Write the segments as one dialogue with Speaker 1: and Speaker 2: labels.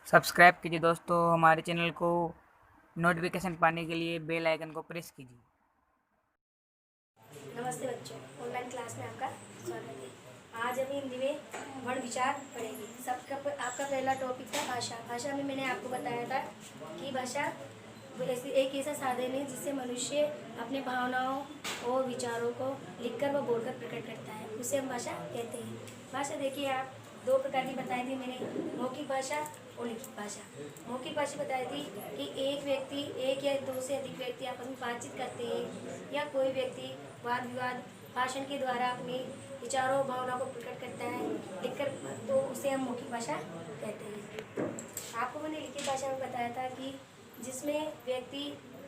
Speaker 1: Subscribe कीजिए दोस्तों हमारे चैनल को। नोटिफिकेशन पाने के लिए बेल आइकन को प्रेस कीजिए।
Speaker 2: नमस्ते बच्चों, ऑनलाइन क्लास में आपका स्वागत है। आज हम हिंदी में वर्ण विचार पढ़ेंगे। आपका पहला टॉपिक था भाषा। भाषा में मैंने आपको बताया था कि भाषा एक ऐसा साधन है जिससे मनुष्य अपने भावनाओं और विचारों को लिखकर व बोलकर प्रकट करता है, उसे हम भाषा कहते हैं। भाषा देखिए, आप दो प्रकार की बताई थी मैंने, मौखिक भाषा और लिखित भाषा। मौखिक भाषा बताई थी कि एक व्यक्ति, एक या दो से अधिक व्यक्ति आपस में बातचीत करते हैं या कोई व्यक्ति वाद विवाद भाषण के द्वारा अपने विचारों भावनाओं को प्रकट करता है लिखकर, तो उसे हम मौखिक भाषा कहते हैं। आपको मैंने लिखित भाषा में बताया था कि जिसमें व्यक्ति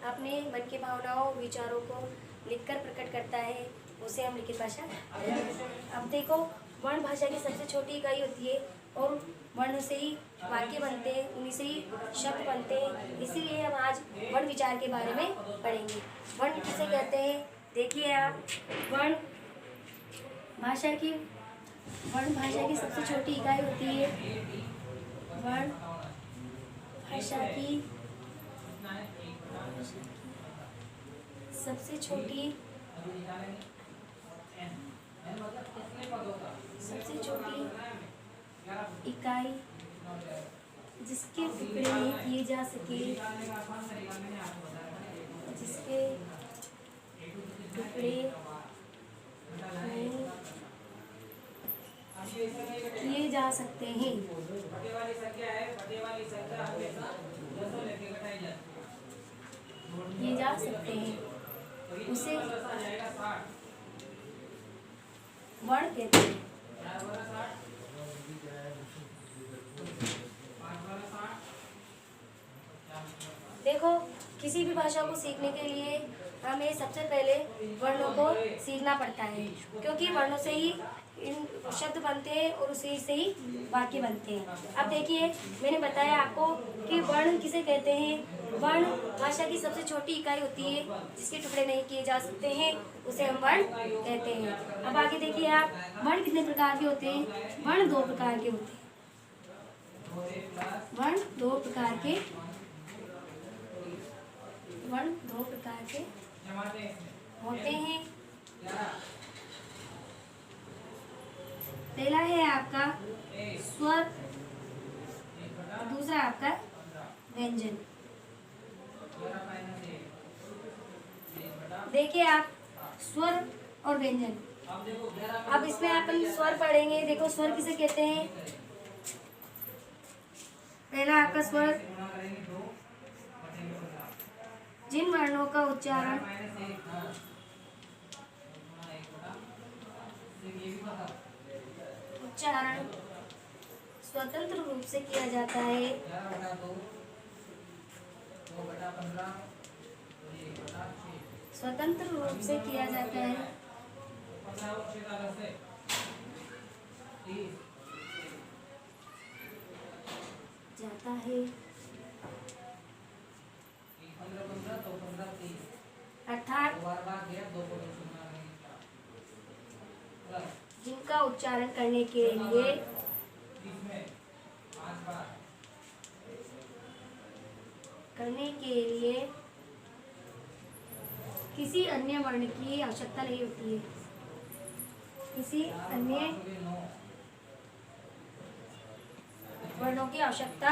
Speaker 2: अपने मन की भावनाओं विचारों को लिखकर प्रकट करता है, उसे हम लिखित भाषा कहते हैं। अब देखो, वर्ण भाषा की सबसे छोटी इकाई होती है और वर्ण से ही वाक्य बनते हैं, उन्हीं से ही शब्द बनते हैं। इसीलिए हम आज वर्ण विचार के बारे में पढ़ेंगे। वर्ण किसे कहते हैं? देखिए आप, वर्ण भाषा की सबसे छोटी इकाई होती है। वर्ण भाषा की सबसे छोटी इकाई जिसके टुकड़े नहीं किए जा सके, जिसके टुकड़े नहीं किए जा सकते हैं, उसे वर्ण कहते हैं। देखो, किसी भी भाषा को सीखने के लिए हमें सबसे पहले वर्णों को सीखना पड़ता है, क्योंकि वर्णों से ही इन शब्द बनते हैं और उसी से ही वाक्य बनते हैं। अब देखिए, मैंने बताया आपको कि वर्ण किसे कहते हैं। वर्ण भाषा की सबसे छोटी इकाई होती है जिसके टुकड़े नहीं किए जा सकते हैं, उसे हम वर्ण कहते हैं। अब आगे देखिए आप, वर्ण कितने प्रकार के होते हैं? वर्ण दो प्रकार के होते हैं। वर्ण दो प्रकार के होते हैं। पहला है आपका स्वर, दूसरा आपका व्यंजन। देखिए आप, स्वर और व्यंजन। अब इसमें अपन स्वर पढ़ेंगे। देखो, स्वर किसे कहते हैं? पहला आपका स्वर, जिन वर्णों का उच्चारण स्वतंत्र रूप से किया जाता है, स्वतंत्र रूप से किया जाता है, अर्थात जिनका उच्चारण करने के लिए किसी अन्य वर्ण की आवश्यकता नहीं होती है, किसी अन्य वर्णों की आवश्यकता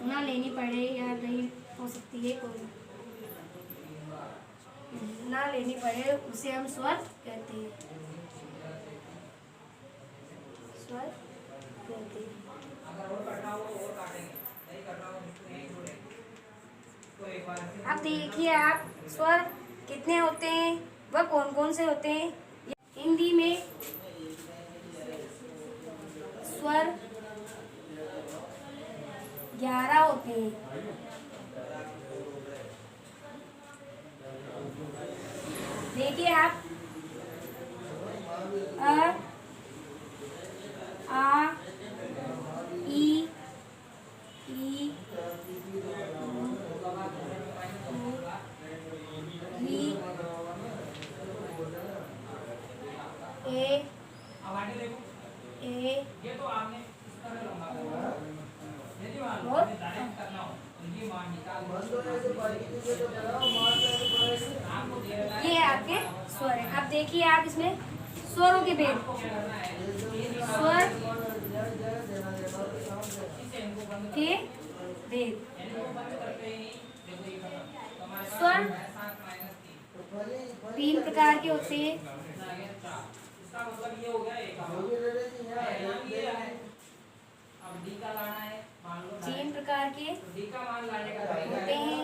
Speaker 2: ना लेनी पड़े या नहीं हो सकती है, कोई ना लेनी पड़े, उसे हम स्वर कहते हैं। स्वर कहते हैं। अब देखिए आप, स्वर कितने होते हैं, वह कौन कौन से होते हैं। हिंदी में स्वर 11 होते हैं। देखिए आप, अ, आ, ई, ई, ए, ए और ये है आपके स्वर है। अब देखिए आप इसमें स्वरों के भेद, स्वर के भेद। स्वर 3 प्रकार के होते हैं। 3 प्रकार के होते हैं।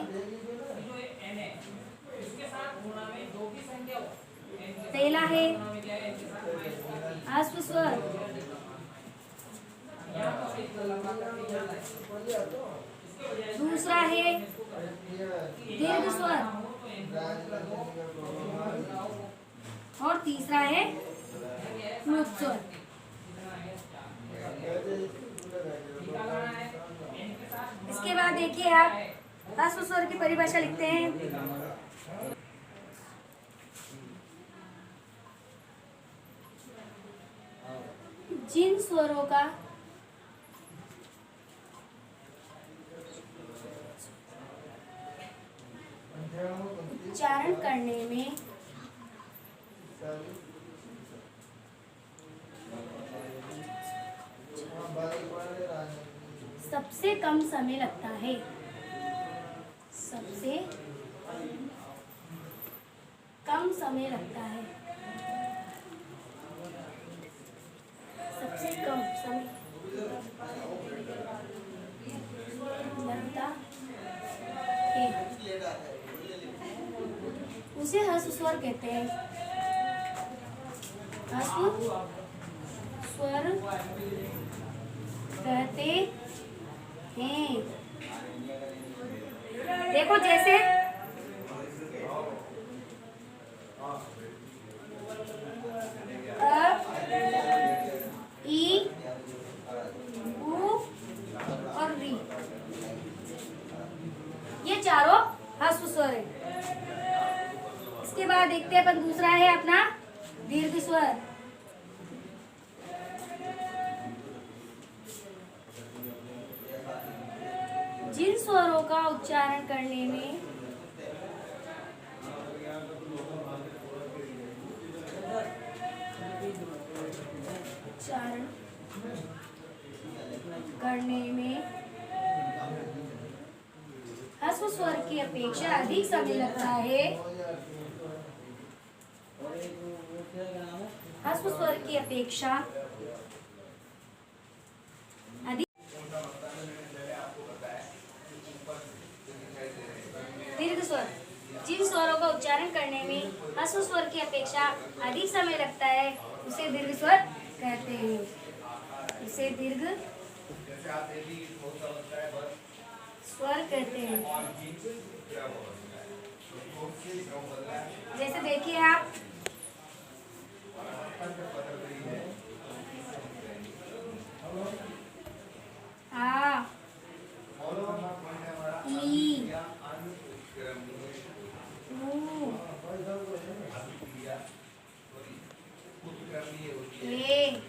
Speaker 2: पहला है ह्रस्व स्वर, दूसरा है दीर्घ स्वर और तीसरा है प्लुत स्वर। इसके बाद देखिए आप ह्रस्व स्वर की परिभाषा लिखते हैं। जिन स्वरों का उच्चारण करने में सबसे कम समय लगता है, सबसे कम समय लगता है, सबसे कम समय लगता है, उसे ह्रस्व स्वर कहते हैं। ह्रस्व स्वर कहते हैं। देखो जैसे अ, ई, उ और री, ये चारों ह्रस्व स्वर है। इसके बाद देखते हैं अपन दूसरा है अपना दीर्घ स्वर। जिन स्वरों का उच्चारण करने में ह्रस्व स्वर की अपेक्षा अधिक समय लगता है, ह्रस्व स्वर की अपेक्षा अधिक दीर्घ स्वर। जिन स्वरों का उच्चारण करने में ह्रस्व स्वर की अपेक्षा अधिक समय लगता है उसे दीर्घ स्वर कहते हैं, उसे दीर्घ स्वर कहते हैं। जैसे देखिए आप आ, ई, ऊ, ए,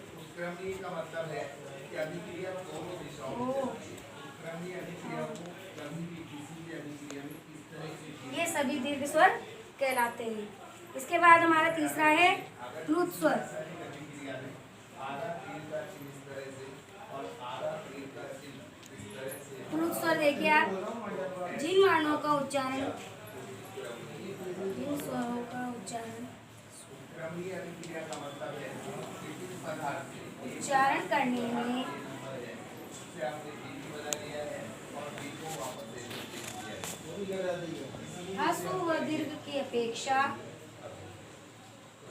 Speaker 3: का मतलब है कि अभिक्रिया दोनों दिशाओं में चलती है। अभिक्रिया को कभी भी किसी भी अभिक्रिया में इस तरह से
Speaker 2: ये सभी दीर्घ स्वर कहलाते हैं। इसके बाद हमारा तीसरा है प्लुत स्वर।
Speaker 3: अभिक्रिया में आधा तीर का चिन्ह इस तरह से और आधा तीर का चिन्ह इस तरह से।
Speaker 2: प्लुत स्वर देखिए आप, जिन वर्णों का उच्चारण, जिन स्वरों का उच्चारण
Speaker 3: क्रमीय अभिक्रिया का मतलब है किसी पदार्थ से
Speaker 2: उच्चारण करने में
Speaker 3: से आपने बी बना लिया है और बी को वापस दे दिया है।
Speaker 2: ह्रस्व व दीर्घ की अपेक्षा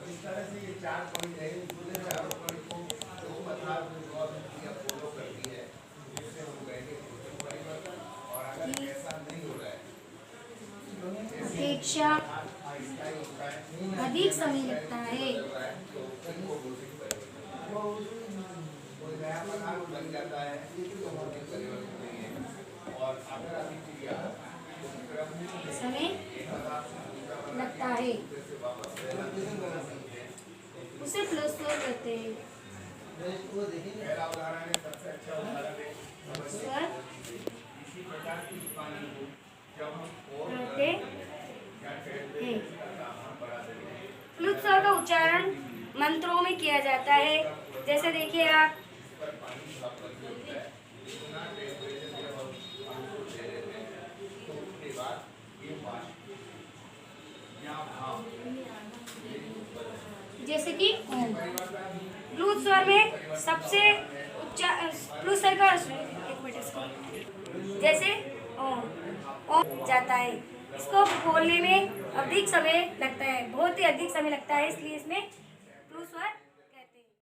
Speaker 3: इस तरह से ये चार पॉइंट है, पूरे चारों पॉइंट को दो पदार्थ में दो अभिक्रिया फॉलो करती है, जिससे हम कहेंगे परिवर्तन। और अगर ऐसा नहीं हो रहा है
Speaker 2: अपेक्षा अधिक समय लगता है,
Speaker 3: कोई नया पदार्थ बन जाता है तो भौतिक परिवर्तन नहीं है। और अगर अभिक्रिया
Speaker 2: समय लगता है, उसे प्लस स्वर कहते हैं।
Speaker 3: पहला उदाहरण है, सबसे अच्छा उदाहरण है
Speaker 2: स्वर
Speaker 3: इसी प्रकार की पानी को जब हम और
Speaker 2: करते
Speaker 3: क्या कहते हैं, इसका तापमान बढ़ा देते हैं।
Speaker 2: फ्लूट स्वर का उच्चारण मंत्रों में किया जाता है। जैसे देखिए आप,
Speaker 3: इस पर पानी साफ करके होता है, इतना टेम्परेचर जब हम पानी को दे देते हैं तो उसके बाद ये वाष्प या भाप
Speaker 2: जैसे कि फ्लूट स्वर में सबसे उच्चा फ्लूट स्वर का एक मिनट इसको, जैसे ओम ओम जाता है, इसको बोलने में अधिक समय लगता है, बहुत ही अधिक समय लगता है, इसलिए इसमें फ्लूट स्वर